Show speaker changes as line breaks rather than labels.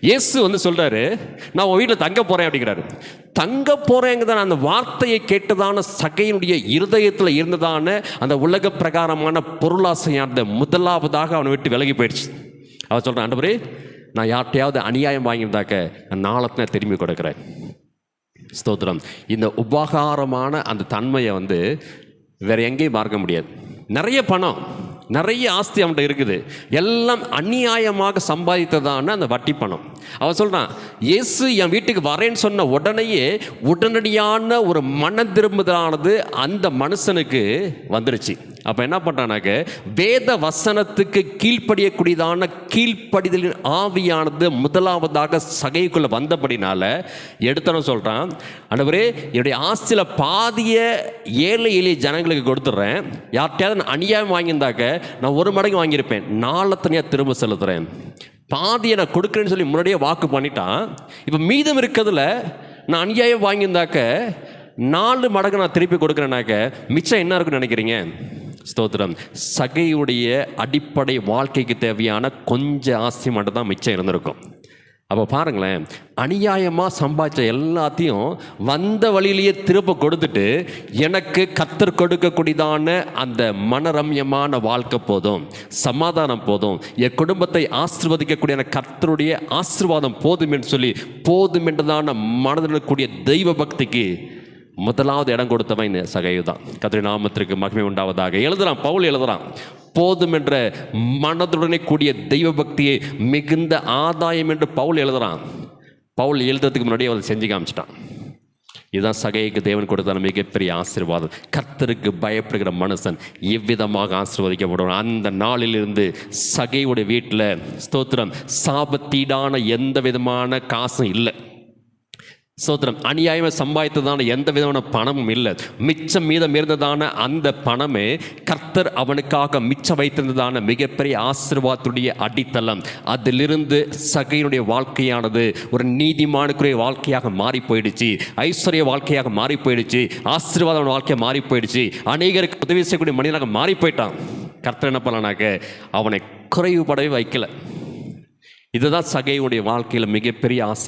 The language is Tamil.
இயேசு வந்து சொல்றாரு, நான் உன் வீட்டில் தங்க போறேன் அப்படிங்கிறாரு. தங்க போறேங்கிறதான அந்த வார்த்தையை கேட்டதான சகையினுடைய இருதயத்தில் இருந்ததான அந்த உலக பிரகாரமான பொருளாசையானது முதலாவதாக அவனை விட்டு விலகி போயிடுச்சு. அவன் சொல்றான், ஆண்டவரே, நான் யார்கிட்டையாவது அநியாயம் வாங்கியிருந்தாக்க நான் நாளத்தை திரும்பி கொடுக்குறேன். ஸ்தோத்திரம். இந்த உபகாரமான அந்த தன்மையை வந்து வேற எங்கேயும் பார்க்க முடியாது. நிறைய பணம், நிறைய ஆஸ்தி அவன்கிட்ட இருக்குது, எல்லாம் அநியாயமாக சம்பாதித்ததான அந்த வட்டி பணம். அவன் சொல்கிறான், இயேசு என் வீட்டுக்கு வரேன்னு சொன்ன உடனடியான ஒரு மன திரும்புதலானது அந்த மனுஷனுக்கு வந்துருச்சு. அப்போ என்ன பண்ணுறானாக்க, வேத வசனத்துக்கு கீழ்ப்படியக்கூடியதான கீழ்ப்படிதலின் ஆவியானது முதலாவதாக சகைக்குள்ளே வந்தபடினால எடுத்தவன் சொல்கிறான், ஆண்டவரே, என்னுடைய ஆஸ்தியில் பாதிய ஏழை எளிய ஜனங்களுக்கு கொடுத்துட்றேன். யார்கிட்டையாவது நான் அநியாயம் வாங்கியிருந்தாக்க நான் 1 மடங்கு வாங்கியிருப்பேன், 4 தனியாக திரும்ப செலுத்துகிறேன். பாதியை நான் கொடுக்குறேன்னு சொல்லி முன்னாடியே வாக்கு பண்ணிட்டான். இப்போ மீதம் இருக்கிறதுல நான் அநியாயம் வாங்கியிருந்தாக்க 4 மடங்கு நான் திருப்பி கொடுக்குறேன்னாக்க மிச்சம் என்ன இருக்குன்னு நினைக்கிறீங்க? ஸ்தோத்திரம். சகையுடைய அடிப்படை வாழ்க்கைக்கு தேவையான கொஞ்சம் ஆஸ்தி மட்டும் தான் மிச்சம் இருந்திருக்கும். அப்போ பாருங்களேன், அநியாயமாக சம்பாதிச்ச எல்லாத்தையும் வந்த வழியிலேயே திரும்ப கொடுத்துட்டு, எனக்கு கர்த்தர் கொடுக்கக்கூடியதான அந்த மனரம்யமான வாழ்க்கை போதும், சமாதானம் போதும், என் குடும்பத்தை ஆசீர்வதிக்கக்கூடிய கர்த்தருடைய ஆசீர்வாதம் போதும் என்று சொல்லி போதும் என்றதான மனதில் கூடிய தெய்வ பக்திக்கு முதலாவது இடம் கொடுத்தவன் இந்த சகையு தான். கர்த்தருடைய நாமத்திற்கு மகிமை உண்டாவதாக. எழுதுறான், பவுல் எழுதுறான், போதும் என்ற மனதுடனே கூடிய தெய்வ பக்தியை மிகுந்த ஆதாயம் என்று பவுல் எழுதுறான். பவுல் எழுதுறதுக்கு முன்னாடியே அதை செஞ்சு காமிச்சிட்டான். இதுதான் சகைக்கு தேவன் கொடுத்தான மிகப்பெரிய ஆசீர்வாதம். கர்த்தருக்கு பயப்படுகிற மனுஷன் எவ்விதமாக ஆசீர்வதிக்கப்படும். அந்த நாளிலிருந்து சகையுடைய வீட்டில் ஸ்தோத்திரம் சாபத்தீடான எந்த விதமான காசும் இல்லை. ஸ்தோத்திரம். அநியாயமாக சம்பாதித்ததான எந்த விதமான பணமும் இல்லை. மிச்சம் மீதம் இருந்ததான அந்த பணமே கர்த்தர் அவனுக்காக மிச்சம் வைத்திருந்ததான மிகப்பெரிய ஆசீர்வாதத்துடைய அடித்தளம். அதிலிருந்து சகையினுடைய வாழ்க்கையானது ஒரு நீதிமானுக்குரிய வாழ்க்கையாக மாறி போயிடுச்சு, ஐஸ்வர்ய வாழ்க்கையாக மாறி போயிடுச்சு, ஆசீர்வாத வாழ்க்கையாக மாறி போயிடுச்சு, அநேகருக்கு உதவி செய்யக்கூடிய மனிதனாக மாறி போயிட்டான். கர்த்தர் என்ன பண்ணலானாக்க அவனை குறைவுபடவே வைக்கல. இதுதான் சகையுடைய வாழ்க்கையில் மிகப்பெரிய ஆசை.